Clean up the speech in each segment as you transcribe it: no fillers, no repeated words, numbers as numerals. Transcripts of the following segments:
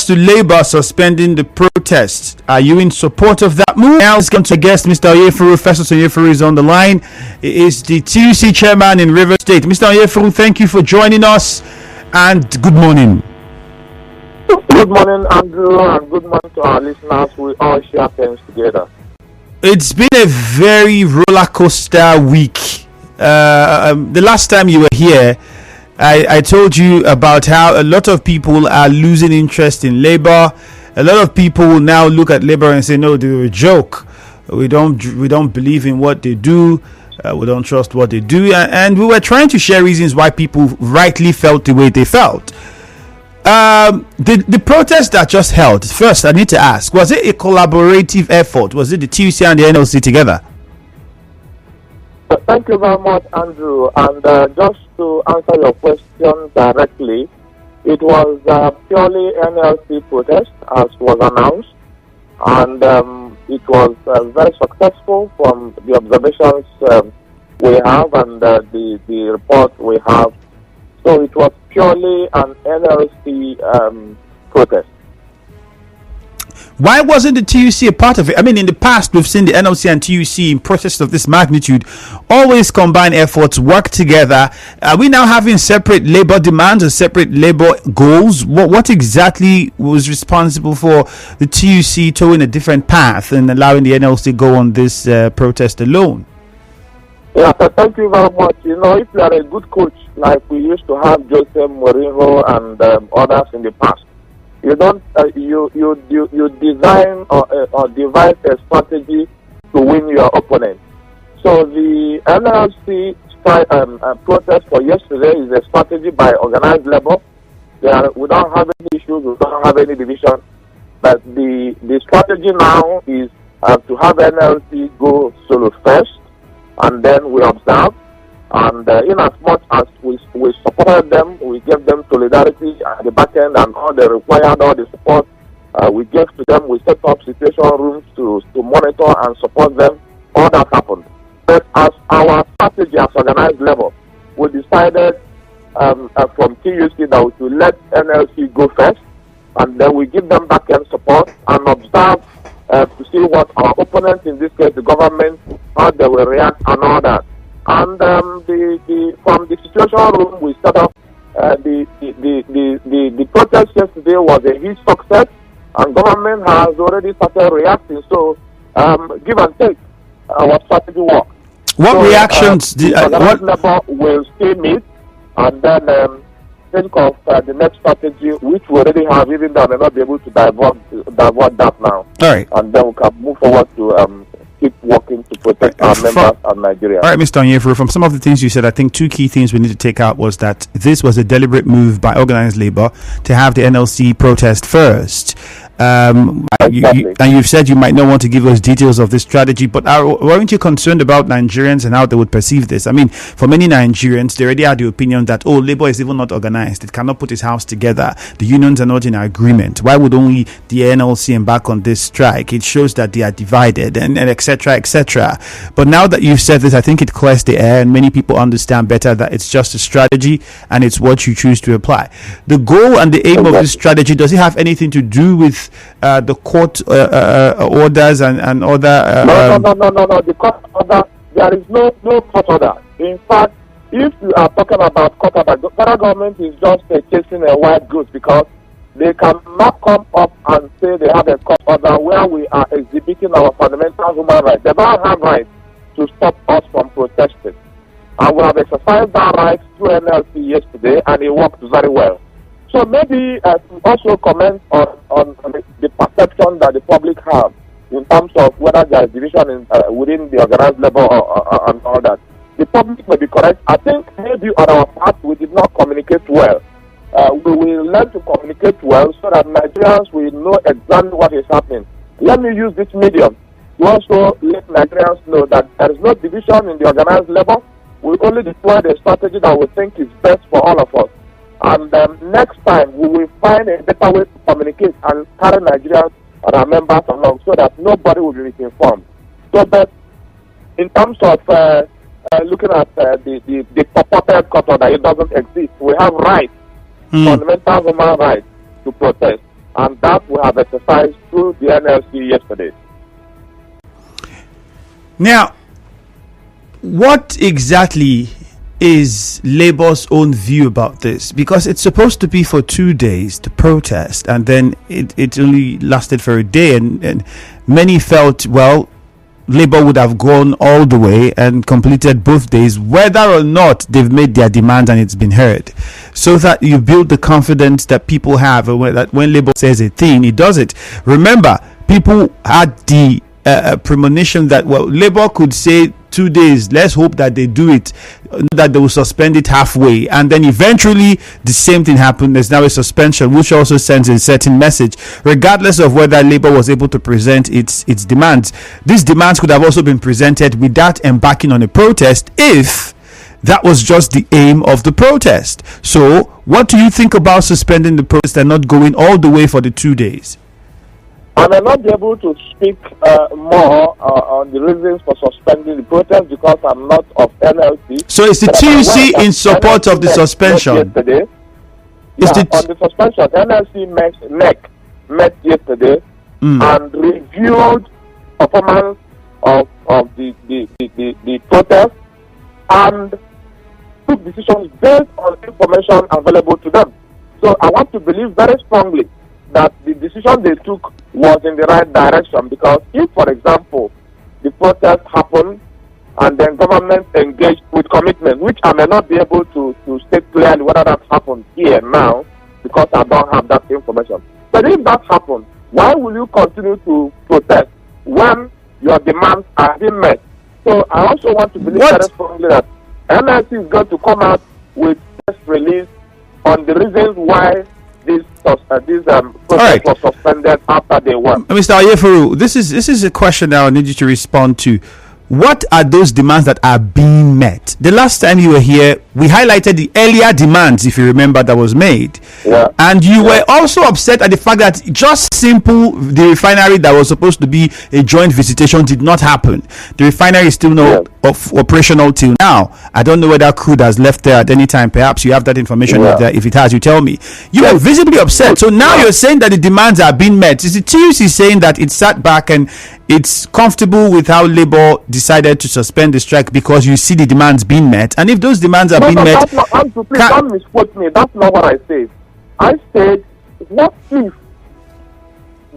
to Labour suspending the protests, are you in support of that move? Now let's get to guest Mr. Onyefuru. Festus Onyefuru is on the line. He is the TUC chairman in Rivers State. Mr. Onyefuru, thank you for joining us and good morning. Good morning, Andrew, and good morning to our listeners. We all share things together. It's been a very roller coaster week. The last time you were here, I told you about how a lot of people are losing interest in Labour. A lot of people now look at Labour and say, no, they're a joke. We don't believe in what they do. We don't trust what they do. And we were trying to share reasons why people rightly felt the way they felt. The protest that just held, first I need to ask, was it a collaborative effort? Was it the TUC and the NLC together? Thank you very much, Andrew. And just to answer your question directly, it was purely NLC protest, as was announced, and it was very successful from the observations we have and the report we have. So it was purely an NLC protest. Why wasn't the TUC a part of it? I mean, in the past, we've seen the NLC and TUC in protests of this magnitude always combine efforts, work together. Are we now having separate Labour demands or separate Labour goals? What exactly was responsible for the TUC towing a different path and allowing the NLC go on this protest alone? Yeah, thank you very much. You know, if you are a good coach, like we used to have Jose Mourinho and others in the past, you don't you design or devise a strategy to win your opponent. So the NLC protest for yesterday is a strategy by organized labor. We don't have any issues, we don't have any division, but the strategy now is to have NLC go solo first, and then we observe. And in as much as we supported them, we gave them solidarity at the back end and all the required, all the support we gave to them. We set up situation rooms to monitor and support them. All that happened. But as our strategy as organized level, we decided from TUC that we should let NLC go first, and then we give them back end support and observe to see what our opponents, in this case the government, how they will react and all that. And from the situation room, we set up the protest yesterday was a huge success, and government has already started reacting. So give and take, our strategy works. What reactions? What level will still meet, and then think of the next strategy, which we already have, even though I may not be able to divert that now. All right, and then we can move forward to keep working to protect our members and Nigeria. All right, Mr. Onyefuru, from some of the things you said, I think two key things we need to take out was that this was a deliberate move by organized labor to have the NLC protest first. Exactly. And you've said you might not want to give us details of this strategy, but weren't you concerned about Nigerians and how they would perceive this? I mean, for many Nigerians, they already had the opinion that, Labour is even not organized. It cannot put its house together. The unions are not in agreement. Why would only the NLC embark on this strike? It shows that they are divided and etc., etc. But now that you've said this, I think it clears the air and many people understand better that it's just a strategy and it's what you choose to apply. The goal and the aim of this strategy, does it have anything to do with the court orders and other? No. The court order, there is no court order. In fact, if you are talking about court order, the federal government is just chasing a white goose, because they cannot come up and say they have a court order where we are exhibiting our fundamental human rights. They don't have rights to stop us from protesting. And we have exercised that right through NLC yesterday, and it worked very well. So maybe also comment on the perception that the public have in terms of whether there is division within the organized labor and all that. The public may be correct. I think maybe on our part we did not communicate well. We will learn to communicate well so that Nigerians will know exactly what is happening. Let me use this medium to also let Nigerians know that there is no division in the organized labor. We only deploy the strategy that we think is best for all of us. And next time we will find a better way to communicate and carry Nigerians and our members along so that nobody will be misinformed. So that in terms of looking at the purported court order, it doesn't exist. We have rights, fundamental human rights to protest. and that we have exercised through the NLC yesterday. Now, what exactly is Labour's own view about this? Because it's supposed to be for 2 days to protest, and then it only lasted for a day, and many felt, well, Labour would have gone all the way and completed both days, whether or not they've made their demand and it's been heard, so that you build the confidence that people have that when Labour says a thing, it does it. Remember, people had the premonition that, well, Labour could say 2 days, let's hope that they do it, that they will suspend it halfway, and then eventually the same thing happened. There's now a suspension, which also sends a certain message, regardless of whether Labour was able to present its demands. These demands could have also been presented without embarking on a protest if that was just the aim of the protest. So what do you think about suspending the protest and not going all the way for the 2 days? I may not be able to speak more on the reasons for suspending the protest because I'm not of NLC. So is the TUC in support of the suspension? Yesterday. On the suspension, NLC met yesterday and reviewed performance of the protest and took decisions based on information available to them. So I want to believe very strongly that the decision they took was in the right direction, because if, for example, the protest happened and then government engaged with commitment, which I may not be able to state clearly whether that happened here now because I don't have that information. But if that happened, why will you continue to protest when your demands are being met? So I also want to believe very strongly that NIC is going to come out with a press release on the reasons why this protest was suspended after day one. Mr. Onyefuru, this is a question that I need you to respond to. What are those demands that are being met? The last time you were here, we highlighted the earlier demands, if you remember, that was made. Yeah. And you were also upset at the fact that just simple, the refinery that was supposed to be a joint visitation did not happen. The refinery is still not operational till now. I don't know whether crude has left there at any time. Perhaps you have that information. If it has, you tell me. You were visibly upset. So now you're saying that the demands are being met. Is the TUC saying that it sat back and it's comfortable with how Labour decided to suspend the strike because you see the demands being met? And if those demands are being met, don't misquote me. That's not what I said. I said, what if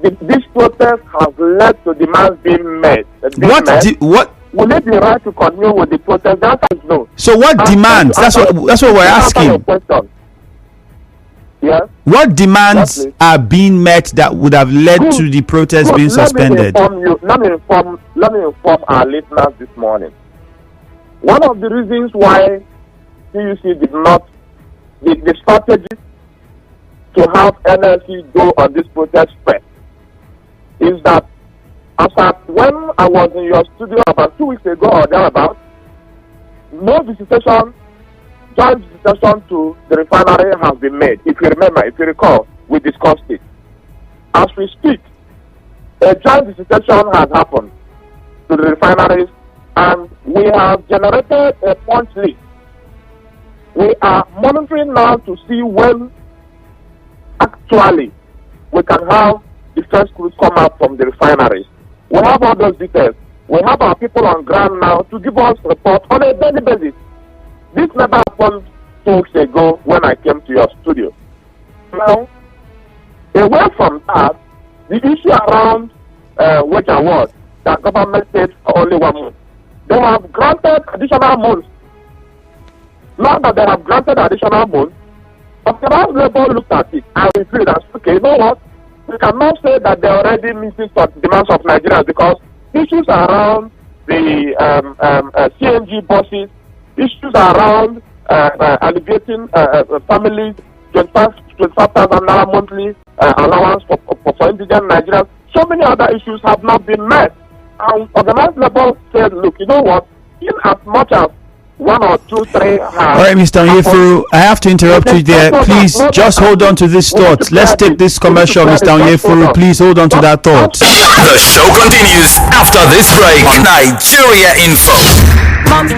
this protest has led to demands being met? What will it be right to continue with the protest? The answer is no. So what demands? That's what we're asking. Yes. What demands are being met that would have led to the protest being suspended? Let me inform our listeners this morning. One of the reasons why TUC did not, the strategy to have NLC go on this protest first is that when I was in your studio about 2 weeks ago or thereabouts, no visitation, joint visitation to the refinery has been made. If you remember, if you recall, we discussed it. As we speak, a joint visitation has happened to the refineries, and we have generated a punch list. We are monitoring now to see when actually we can have the first crews come out from the refineries. We have all those details. We have our people on ground now to give us reports on a daily basis. This never happened 2 weeks ago when I came to your studio. Now, away from that, the issue around wage award that government said for only 1 month, they have granted additional months. Now that they have granted additional months, Organized Labour looked at it and reviewed and said, okay, you know what? We cannot say that they are already meeting the demands of Nigerians, because issues around the CNG buses, issues around alleviating families 25,000 naira monthly allowance for indigent Nigerians. So many other issues have not been met. And Organized Labour said, look, you know what? In as much as 1 or 2, 3 All right, Mr. Onyefuru, I have to interrupt you there. Please just hold on to this thought. Let's take this commercial, Mr. Onyefuru. Please hold on to that thought. The show continues after this break. Nigeria Info.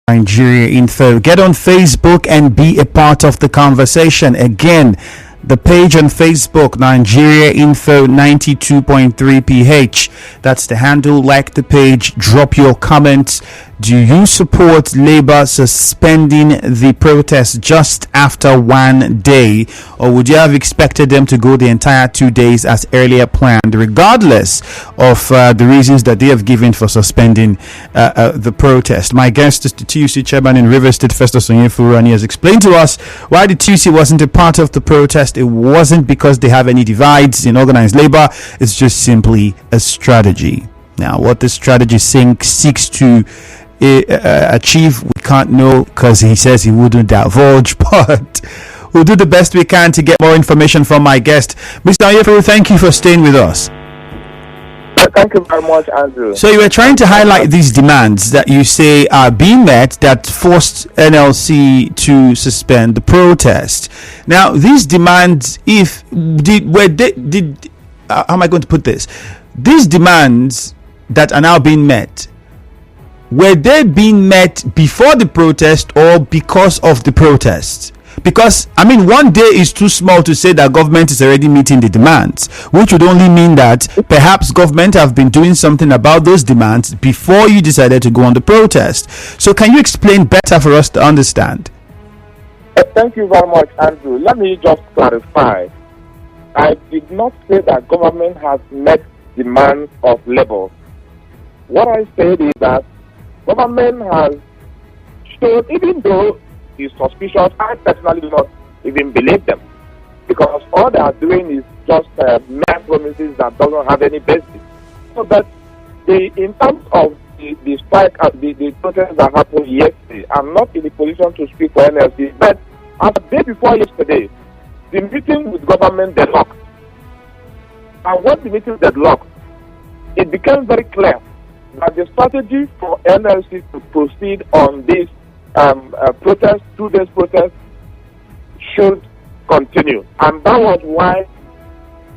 Nigeria Info. Get on Facebook and be a part of the conversation. Again, the page on Facebook, Nigeria Info 92.3 PH. That's the handle. Like the page, drop your comments. Do you support Labour suspending the protest just after 1 day, or would you have expected them to go the entire 2 days as earlier planned, regardless of the reasons that they have given for suspending the protest? My guest is the TUC chairman in Rivers State, Festus Onyefuru, and he has explained to us why the TUC wasn't a part of the protest. It wasn't because they have any divides in organized labor. It's just simply a strategy. Now, what this strategy seeks to achieve, we can't know, because he says he wouldn't divulge, but we'll do the best we can to get more information from my guest. Mr. Onyefuru, thank you for staying with us. Thank you very much, Andrew. So you were trying to highlight these demands that you say are being met that forced NLC to suspend the protest. Now, these demands, how am I going to put this? These demands that are now being met, were they being met before the protest or because of the protest? Because, I mean, 1 day is too small to say that government is already meeting the demands, which would only mean that perhaps government have been doing something about those demands before you decided to go on the protest. So can you explain better for us to understand? Thank you very much, Andrew. Let me just clarify. I did not say that government has met demands of labor. What I said is that government has showed, even though it's suspicious, I personally do not even believe them, because all they are doing is just mere promises that doesn't have any basis. So that in terms of the strike, the protest that happened yesterday, I'm not in the position to speak for NLC, but as the day before yesterday, the meeting with government deadlocked. And when the meeting deadlocked, it became very clear that the strategy for NLC to proceed on this protest, 2 days protest, should continue. And that was why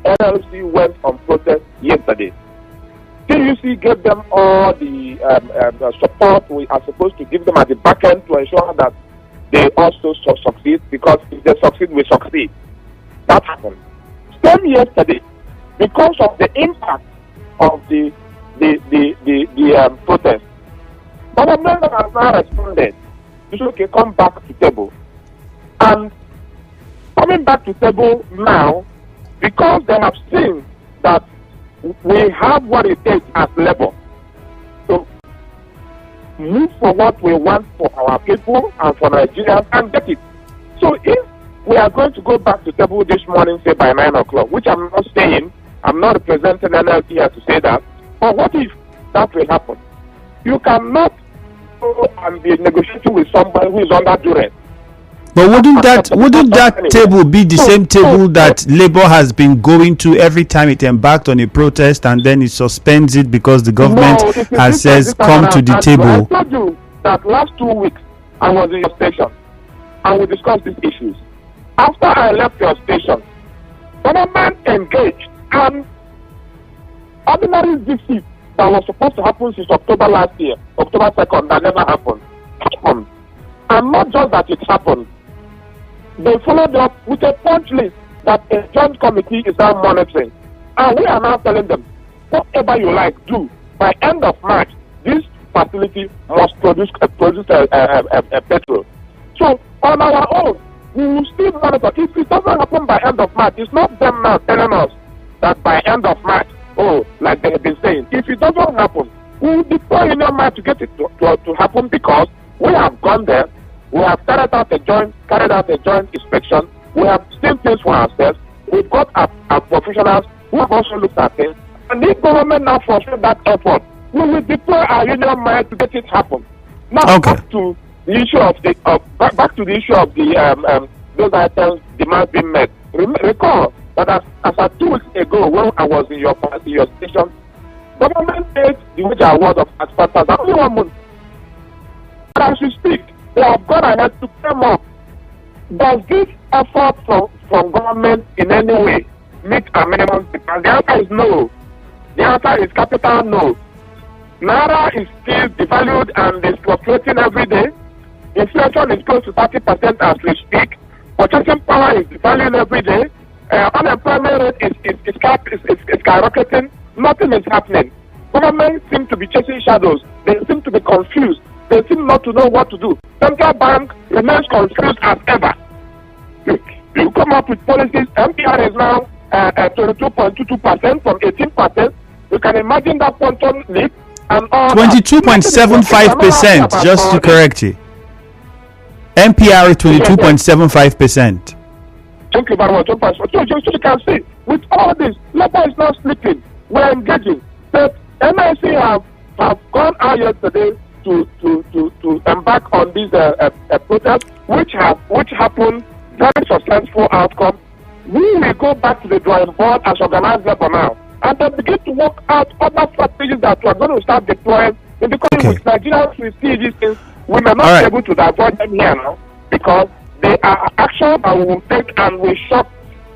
NLC went on protest yesterday. TUC gave them all the support we are supposed to give them at the back end to ensure that they also succeed, because if they succeed, we succeed. That happened. Same yesterday, because of the impact of the protest, government has now responded. It's okay, come back to table. And coming back to table now, because they have seen that we have what it takes as labor to move for what we want for our people and for Nigerians and get it. So if we are going to go back to table this morning, say by 9 o'clock, which I'm not saying, I'm not representing NLT here to say that, but what if that will happen? You cannot go and be negotiating with somebody who is under duress. But wouldn't that table be the same table that Labour has been going to every time it embarked on a protest, and then it suspends it because the government has says come to the table? I told you that last 2 weeks I was in your station and we discussed these issues. After I left your station, government engaged, and ordinary visit that was supposed to happen since October last year, October 2nd, that never happened. And not just that it happened, they followed up with a punch list that a joint committee is now monitoring. And we are now telling them, whatever you like, do. By end of March, this facility must produce petrol. So on our own, we will still monitor. If it doesn't happen by end of March, it's not them now telling us that by end of March, like they have been saying, if it doesn't happen, we will deploy in our mind to get it to happen, because we have gone there. We have carried out a joint inspection. We have seen things for ourselves. We've got our professionals who have also looked at things. And if government now frustrates that effort, we will deploy our union mind to get it happen. Now back to the issue of those items demands being met. Recall that as 2 weeks ago, when I was in your station, government paid the wage award of Festus only 1 month. And as we speak, they have gone ahead to pay more. Does this effort from government in any way meet a minimum demand? The answer is no. The answer is capital no. Naira is still devalued and is fluctuating every day. Inflation is close to 30% as we speak. Purchasing power is devaluing every day. Unemployment rate is skyrocketing. Nothing is happening. Government seem to be chasing shadows. They seem to be confused. They seem not to know what to do. Central bank remains confused as ever. You come up with policies. MPR is now 22.22% from 18%. You can imagine that quantum leap and all. 22.75%. Just to correct you. MPR is 22.75%. Thank you very much. So you can see, with all this, labor is not sleeping. We're engaging. But MIC have gone out yesterday to embark on this protest, which happened very successful outcome. We will go back to the drawing board as organized labor now, and then begin to work out other strategies that we are going to start deploying in the coming weeks. Nigerians will see these things. We may not be able to divert them here now because they are actions that we will take and will shock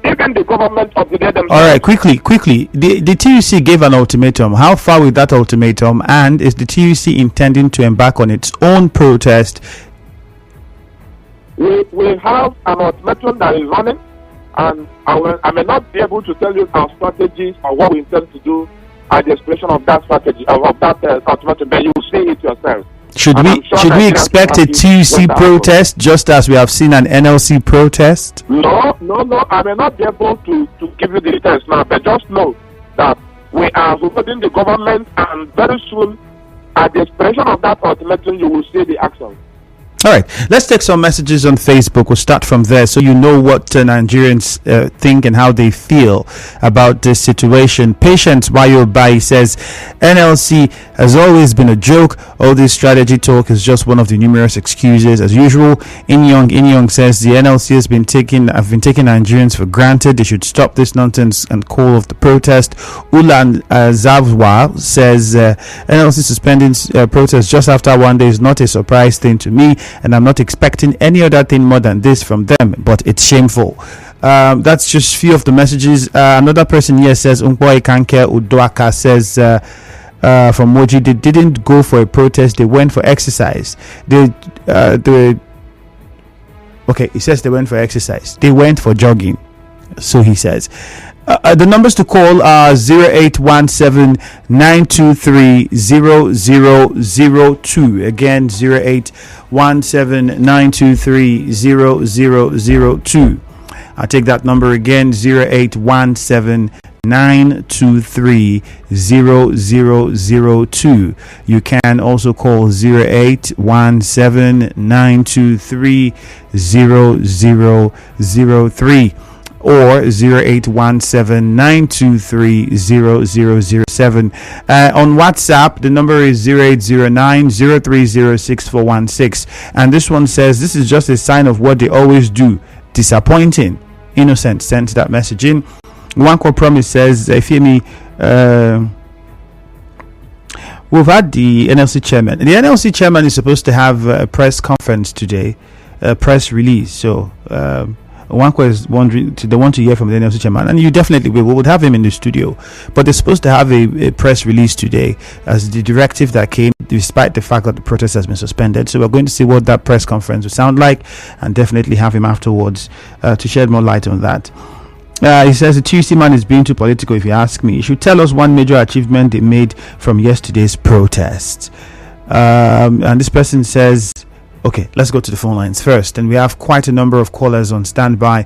even the government of the day themselves. All right, quickly. The TUC gave an ultimatum. How far with that ultimatum? And is the TUC intending to embark on its own protest? We have an ultimatum that is running, and I may not be able to tell you our strategies or what we intend to do at the expression of that strategy, of that ultimatum, but you will see it yourself. Should we expect a TUC protest just as we have seen an NLC protest? No. I may not be able to give you the details now, but just know that we are holding the government, and very soon, at the expression of that ultimatum, you will see the action. All right, let's take some messages on Facebook. We'll start from there so you know what Nigerians think and how they feel about this situation. Patience Wayobai says, NLC has always been a joke. All this strategy talk is just one of the numerous excuses. As usual, Inyong says, the NLC have been taking Nigerians for granted. They should stop this nonsense and call off the protest. Ulan Zavwa says, NLC suspending protest just after one day is not a surprise thing to me, and I'm not expecting any other thing more than this from them, but it's shameful. That's just few of the messages. Another person here says, Unkwa Ikanke Udoaka says, from Moji, they didn't go for a protest, they went for exercise. He says they went for exercise. They went for jogging. So he says. The numbers to call are 0817-923-0002. Again, 0817-923-0002. I'll take that number again, 0817-923-0002. You can also call 0817-923-0003. or 0817-923-0007. On WhatsApp, the number is 0809-030-6416. And this one says, this is just a sign of what they always do. Disappointing. Innocent sent that message in. One call promise says, if you hear me, we've had the NLC chairman. The NLC chairman is supposed to have a press conference today, a press release. So, one is wondering, they want to hear from the NLC chairman, and you definitely will. We would have him in the studio, but they're supposed to have a press release today as the directive that came, despite the fact that the protest has been suspended. So we're going to see what that press conference will sound like, and definitely have him afterwards to shed more light on that. He says the TUC man is being too political. If you ask me, he should tell us one major achievement they made from yesterday's protest. And this person says, okay, let's go to the phone lines first. And we have quite a number of callers on standby.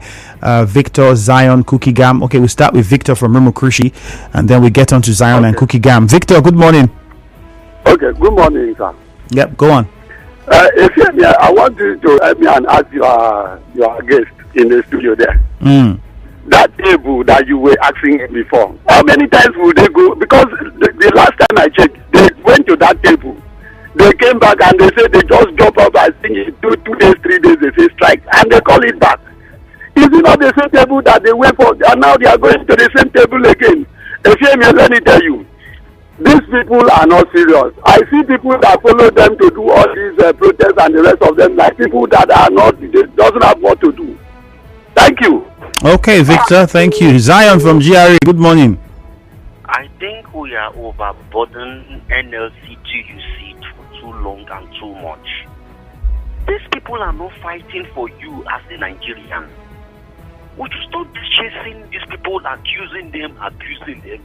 Victor, Zion, Cookie Gam. Okay, we'll start with Victor from Rumokrushi, and then we get on to Zion and Cookie Gam. Victor, good morning. Okay, good morning, sir. Yep, go on. If you me, I want you to help me and ask your guest in the studio there. That table that you were asking before, how many times will they go? Because the last time I checked, they went to that table. They came back and they said they just drop up. I think in 2 days, 3 days, they say strike, and they call it back. Is it not the same table that they went for, and now they are going to the same table again? If you let me tell you, these people are not serious. I see people that follow them to do all these protests and the rest of them like people that are not, doesn't have what to do. Thank you. Okay, Victor, thank you. Zion from GRA, good morning. I think we are overburdening NLC TUC too long and too much. These people are not fighting for you as a Nigerian. We should stop chasing these people, accusing them, abusing them.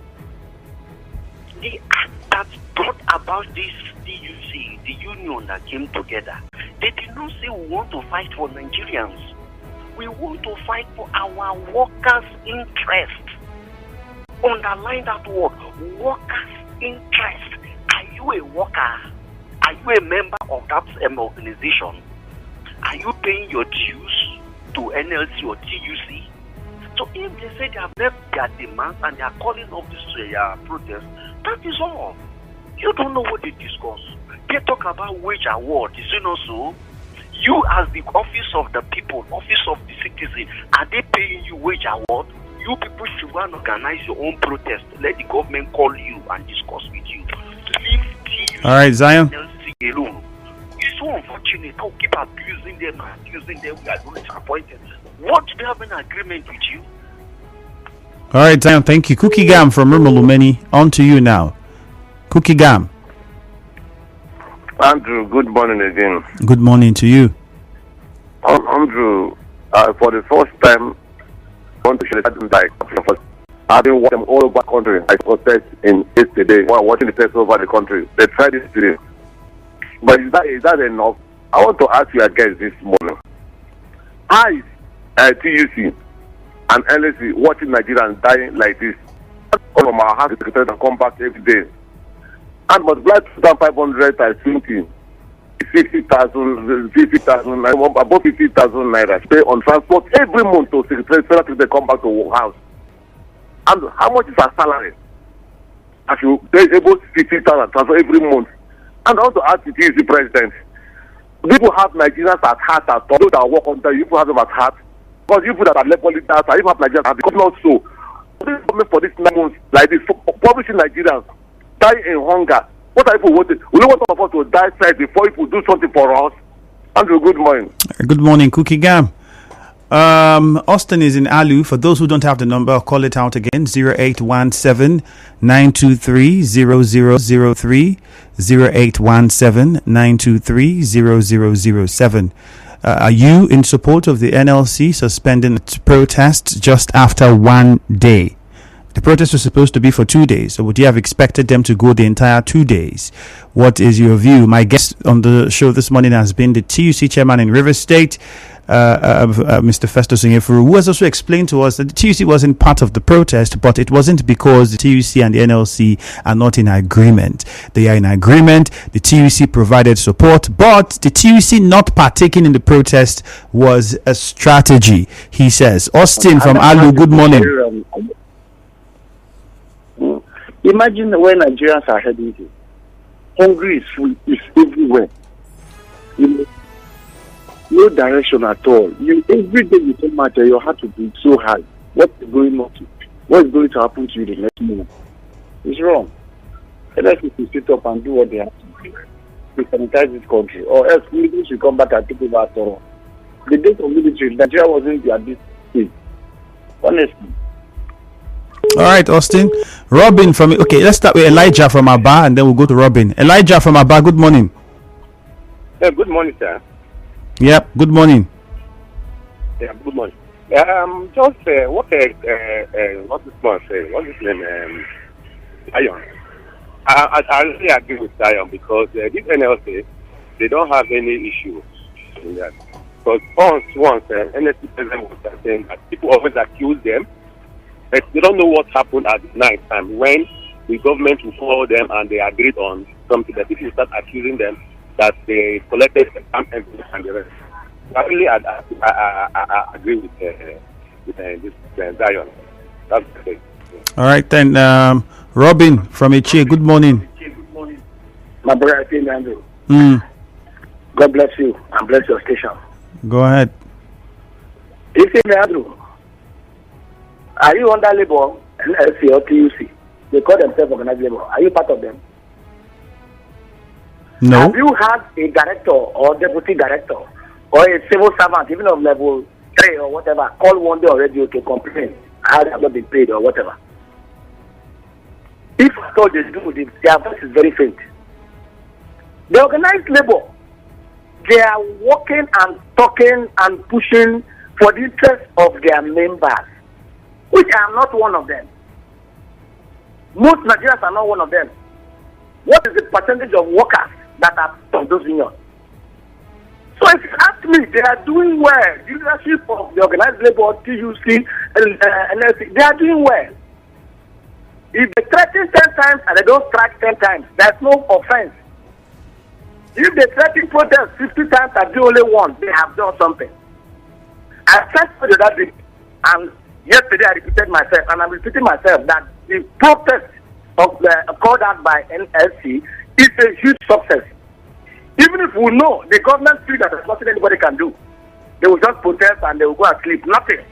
The act that brought about this TUC, the union that came together, they did not say we want to fight for Nigerians. We want to fight for our workers' interest. Underline that word, workers' interest. Are you a worker? Are you a member of that organization? Are you paying your dues to NLC or TUC? So if they say they have left their demands and they are calling off this protest, that is all. You don't know what they discuss. They talk about wage award. Is it not so? You as the office of the people, office of the citizen, are they paying you wage award? You people should go and organize your own protest. Let the government call you and discuss with you. Leave TUC. All right, Zion. Alone. It's so unfortunate. Don't keep abusing them and accusing them. We are going disappointed. What do they have an agreement with you? All right, Zion. Thank you. Cookie Gam from Rumulumeni. On to you now. Cookie Gam. Andrew, good morning again. Good morning to you. Andrew, for the first time, I want to share that I've been watching all over the country. I protest in yesterday while watching the test over the country. They tried it today. But is that enough? I want to ask you again this morning. How is TUC and LSC watching Nigerians dying like this? All of our house secretary and come back every day. And multiply 2,500 times 20, 50,000, above 50,000 naira pay on transport every month to secretary so they come back to work house. And how much is our salary? As you pay about 50,000 transfer every month. And I want to ask the TUC president, people have Nigerians at heart, at all those that work on there, you people have them at heart. Because you people that are left leaders, you have Nigerians at become not so. For this 9 months like this, publishing Nigerians die in hunger. What are people wanting? We don't want some of us to die first before people do something for us. Andrew, good morning. Good morning, Cookie Gam. Austin is in Alu. For those who don't have the number, I'll call it out again. 0817 923 0003. 0817 923 0007. Are you in support of the NLC suspending its protest just after 1 day? The protest was supposed to be for 2 days, so would you have expected them to go the entire 2 days? What is your view? My guest on the show this morning has been the TUC chairman in Rivers State, Mr. Festus Onyefuru, who has also explained to us that the TUC wasn't part of the protest, but it wasn't because the TUC and the NLC are not in agreement. They are in agreement. The TUC provided support, but the TUC not partaking in the protest was a strategy, he says. Austin from Alu, good morning. Imagine where Nigerians are heading to. Hungry is everywhere. No direction at all. Every day you come out, your heart will be so high. What is going on? What is going to happen to you the next moment? It's wrong. Let us sit up and do what they have to do. We sanitize this country, or else military should come back and take over after all. The days of military, Nigeria wasn't at this stage. Honestly. All right, Austin. Robin from... Okay, let's start with Elijah from Aba, and then we'll go to Robin. Elijah from Aba, good morning. Good morning, sir. Yep, good morning. Yeah, good morning. Just what's this man say? What's his name? Zion. I really agree with Zion because this NLC, they don't have any issues in that. Because once NLC president was saying that people always accuse them, but they don't know what happened at night time when the government will call them and they agreed on something. That people start accusing them that they collected some evidence and the rest. I really agree with this Zion. That's the thing. All right, then, Robin from Echie, good morning. My brother, Andrew. God bless you and bless your station. Go ahead. Andrew, are you under labor, NLC or TUC? They call themselves organized labor. Are you part of them? No. Have you had a director or deputy director or a civil servant, even of level 3 or whatever, call one day already to complain how they have not been paid or whatever? If at all they do, their voice is very faint. The organized labor, they are working and talking and pushing for the interest of their members, which I am not one of them. Most Nigerians are not one of them. What is the percentage of workers that are from those unions? So if you ask me, they are doing well. The leadership of the organized labor, TUC, and NLC, they are doing well. If they threaten 10 times and they don't strike 10 times, there's no offense. If they threaten protest 50 times and do only one, they have done something. I said the other day, and yesterday I repeated myself, and I'm repeating myself, that the protest of called out by NLC is a huge success. Even if we know the government feels that there's nothing anybody can do, they will just protest and they will go and sleep. Nothing.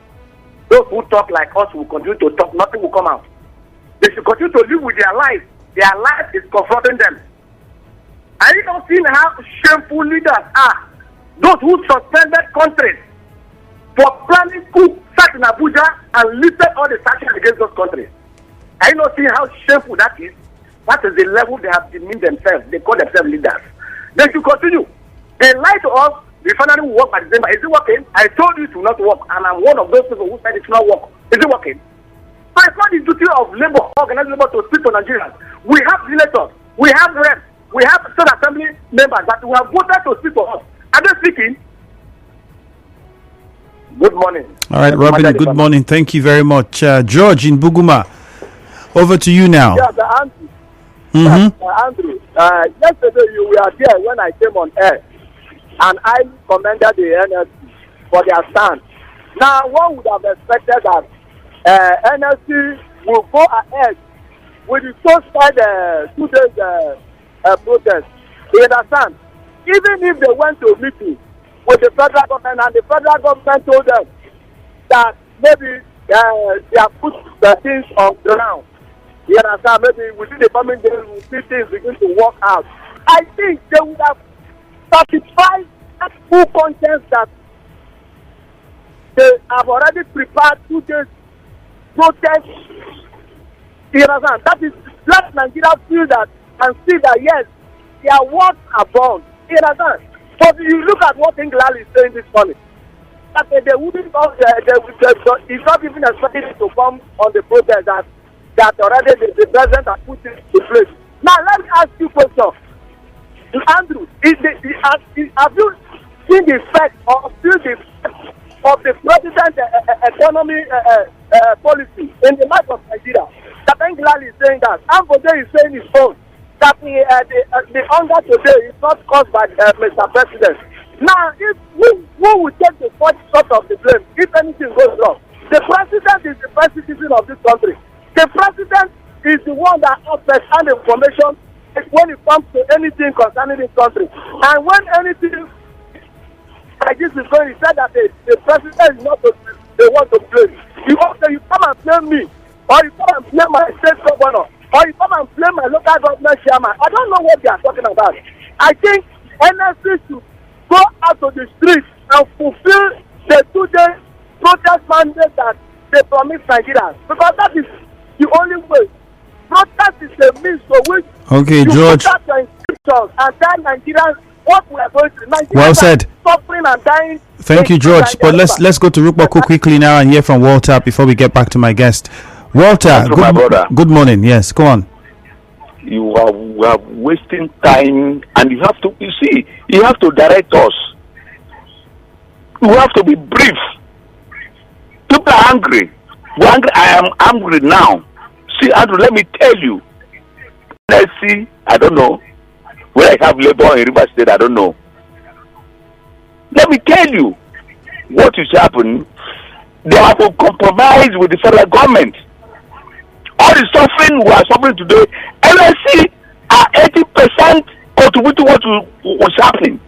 Those who talk like us will continue to talk. Nothing will come out. They should continue to live with their life. Their life is confronting them. Are you not seeing how shameful leaders are? Those who suspended countries for planning coup sat in Abuja and lifted all the sanctions against those countries. Are you not seeing how shameful that is? That is the level they have demeaned themselves. They call themselves leaders. They should continue. They lie to us. The finally will work by December. Is it working? I told you it will not work, and I'm one of those people who said it will not work. Is it working? But it's not the duty of labor, organized labor, to speak to Nigerians. We have senators, we have reps, we have state assembly members that we have voted to speak for us. Are they speaking? Good morning. All right, Robin, good morning. Thank you very much. George in Buguma, over to you now. Yeah, Andrew, yesterday you were there when I came on air, and I commended the NLC for their stand. Now, one would have expected that NLC will go ahead with the so-called 2 days protest. You understand? Even if they went to a meeting with the federal government and the federal government told them that maybe they have put the things on ground. You understand? Maybe within the coming days we see things begin to work out. I think they would have satisfied that full conscience that they have already prepared 2 days protest. You understand? That is, let Nigeria feel that and see that yes, their words are born. You understand? But you look at what England is saying this morning. That they wouldn't come, it's not even expected to come on the protest that already the president has put it in place. Now let me ask you a question. Andrew, have you seen the effect or feel the effect of the president's economy policy in the life of Nigeria? That England is saying that, Ambode is saying his own, that the hunger today is not caused by Mr. President. Now, if who will take the first shot of the blame if anything goes wrong? The president is the first citizen of this country. The president is the one that has first-hand information when it comes to anything concerning this country. And when anything like this is going, he said that the president is not the one to blame. You come and blame me, or you come and blame my state governor, or you come and blame my local government chairman. I don't know what they are talking about. I think NSC should go out to the streets and fulfill the 2-day protest mandate that they promised Nigerians, because that is the only way. Protest is a means to which you George, put out your inscriptions and tell Nigerians what we are going to. Nigerians well said. Suffering and dying. Thank you, George. But let's go to Rukbaku quickly now and hear from Walter before we get back to my guest. Walter, good morning. Yes, go on. You are wasting time, and you have to direct us. You have to be brief. People are angry. I am angry now. See, Andrew, let me tell you. Let's see, I don't know. Where I have labor in River State, I don't know. Let me tell you what is happening. They have to compromise with the federal government. All the suffering we are suffering today, LSC are 80% contribute to what was happening.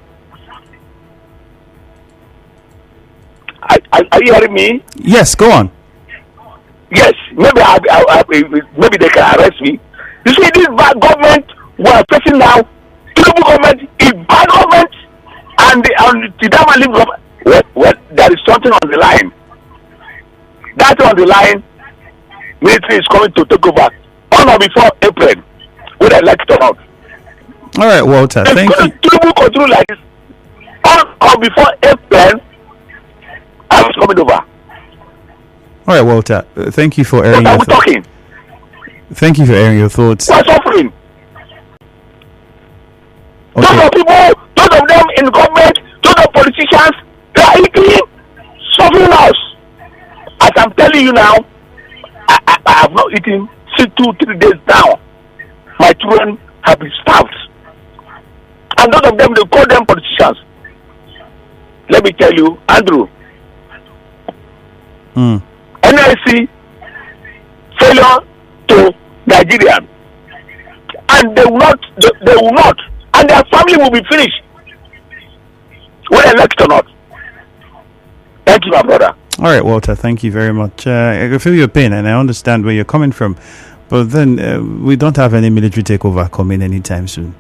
Are you hearing me? Yes, go on. Yes, maybe they can arrest me. You see, this bad government we are facing now, Tinubu government is bad government, and the Dama League government, well, there is something on the line. That's on the line. Military is coming to take over on or before April, whether I like it or not. All right, Walter. Thank you. Tinubu control like this. because before April, I was coming over. All right, Walter. Thank you for airing What are your we thoughts. talking? Thank you for airing your thoughts. We are suffering. Those Okay. of people, those of them in government, those of politicians, they are eating, suffering us. As I'm telling you now, I have not eaten since 2-3 days now. My children have been starved. And those of them, they call them politicians. Let me tell you, Andrew, NIC failure to Nigeria, and they will not, and their family will be finished whether elected or not. Thank you, my brother. All right, Walter. Thank you very much. I feel your pain, and I understand where you're coming from. But then we don't have any military takeover coming anytime soon.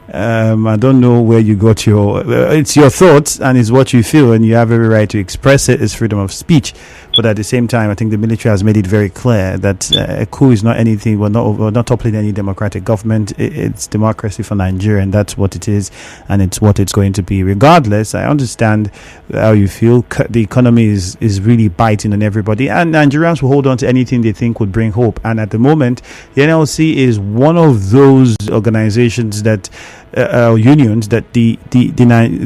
I don't know where you got your. It's your thoughts and it's what you feel, and you have every right to express it. It's freedom of speech. But at the same time, I think the military has made it very clear that a coup is not anything. We're not toppling any democratic government. It's democracy for Nigeria, and that's what it is, and it's what it's going to be. Regardless, I understand how you feel. The economy is really biting on everybody, and Nigerians will hold on to anything they think would bring hope. And at the moment, the NLC is one of those organizations that. Unions that the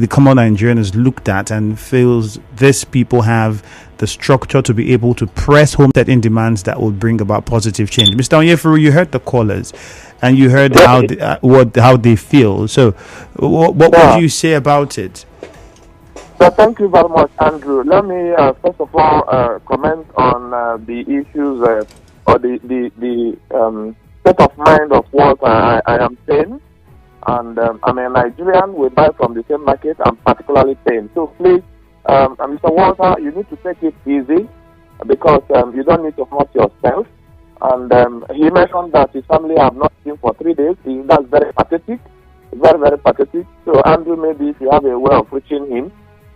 common Nigerian has looked at and feels these people have the structure to be able to press home certain demands that will bring about positive change. Mr. Onyefuru, you heard the callers and you heard how they feel. So, what would you say about it? So thank you very much, Andrew. Let me first of all comment on the issues or the state of mind of what I am saying. And I'm a Nigerian. We buy from the same market. I'm particularly paying. So please, Mr. Walter, you need to take it easy because you don't need to hurt yourself. And he mentioned that his family have not seen for 3 days. That's very pathetic. Very, very pathetic. So Andrew, maybe if you have a way of reaching him,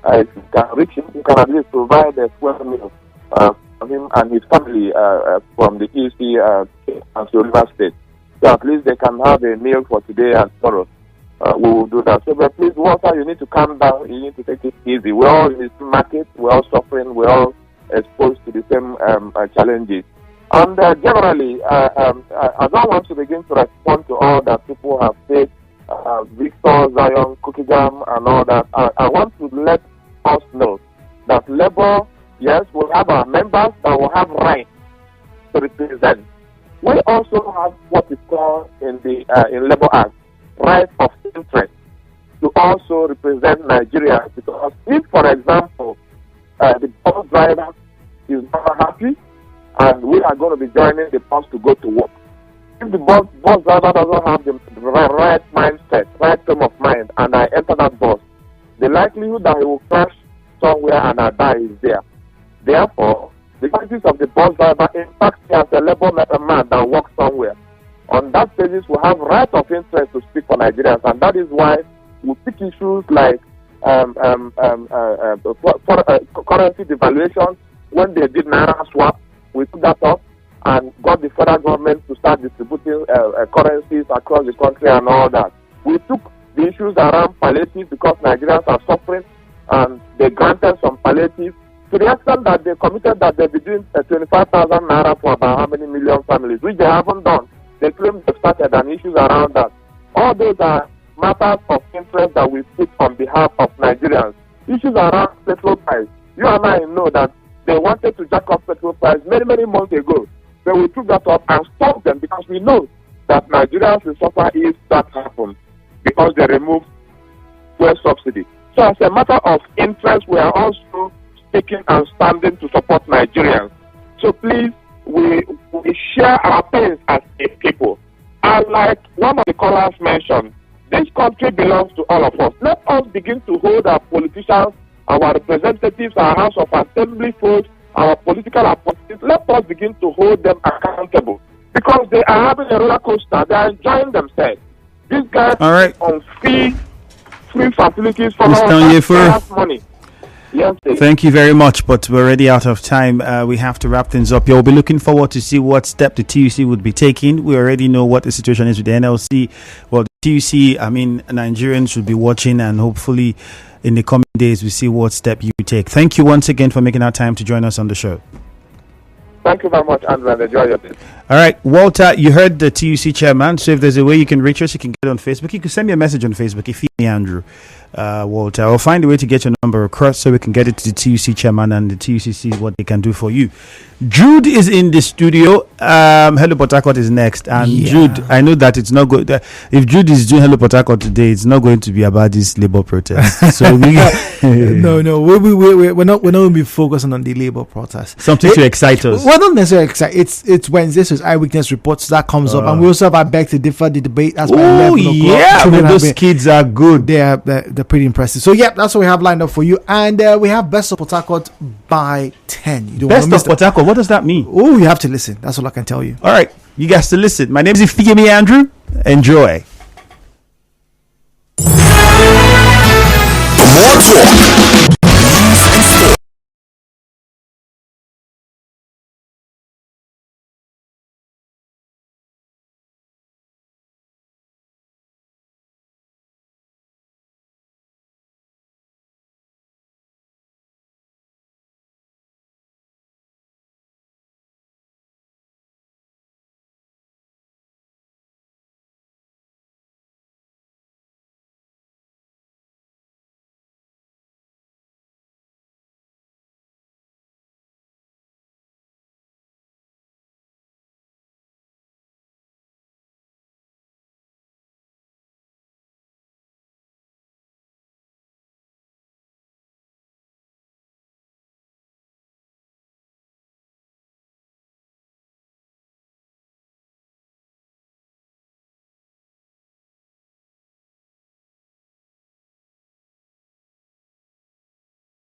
if you can reach him, you can at least provide a fuel meal for him and his family from the TUC and River State. So at least they can have a meal for today and tomorrow. We will do that. So, but please, Walter, you need to calm down. You need to take it easy. We're all in this market. We're all suffering. We're all exposed to the same challenges. And generally, I don't want to begin to respond to all that people have said, Victor, Zion, Cookie Jam, and all that. I want to let us know that Labour, yes, will have our members that will have rights to represent. We also have what is called in the in Labour Act, right of interest to also represent Nigerians. Because if, for example, the bus driver is not happy, and we are going to be joining the bus to go to work, if the bus driver doesn't have the right mindset, right frame of mind, and I enter that bus, the likelihood that he will crash somewhere and I die is there. Therefore, the qualities of the bus driver impacts me as a Labour man that works somewhere. On that basis, we have right of interest to speak for Nigerians, and that is why we pick issues like currency devaluation. When they did Naira swap, we took that up and got the federal government to start distributing currencies across the country and all that. We took the issues around palliative because Nigerians are suffering, and they granted some palliative. To the extent that they committed that they'll be doing 25,000 naira for about how many million families, which they haven't done. They claim they've started and issues around that. All those are matters of interest that we put on behalf of Nigerians. Issues around petrol price. You and I know that they wanted to jack up petrol price many, many months ago. So we took that up and stopped them because we know that Nigerians will suffer if that happens because they removed fuel subsidy. So as a matter of interest, we are also taking and standing to support Nigerians. So please, we share our pains as a people. And like one of the callers mentioned, this country belongs to all of us. Let us begin to hold our politicians, our representatives, our House of Assembly folks, our political appointees. Let us begin to hold them accountable because they are having a roller coaster. They are enjoying themselves. These guys on free facilities for our money. Yes, thank you very much, but we're already out of time. We have to wrap things up. You'll be looking forward to see what step the TUC would be taking. We already know what the situation is with the NLC. Well, the TUC, I mean, Nigerians should be watching, and hopefully in the coming days, we see what step you take. Thank you once again for making our time to join us on the show. Thank you very much, Andrew, and enjoy your day. All right, Walter, you heard the TUC chairman. So if there's a way you can reach us, you can get on Facebook. You can send me a message on Facebook if you me, Andrew. Walter, I'll find a way to get your number across so we can get it to the TUC chairman and the TUC sees what they can do for you. Jude is in the studio. Hello Port Harcourt is next, and Jude, I know that it's not good. If Jude is doing Hello Port Harcourt today, it's not going to be about this labor protest. So we we're not going to be focusing on the labor protest. Something to excite us. Well, not necessarily excite. It's Wednesday, so it's eyewitness reports that comes up, and we also have our back to differ the debate. That's why 11 o'clock. Yeah, but those kids are good. They're pretty impressive. So yeah, that's what we have lined up for you, and we have Best of Port Harcourt by 10. You don't Best of Port Harcourt. What does that mean? Oh, you have to listen. That's all I can tell you. All right, you guys to listen. My name is Ifigemi Andrew. Enjoy.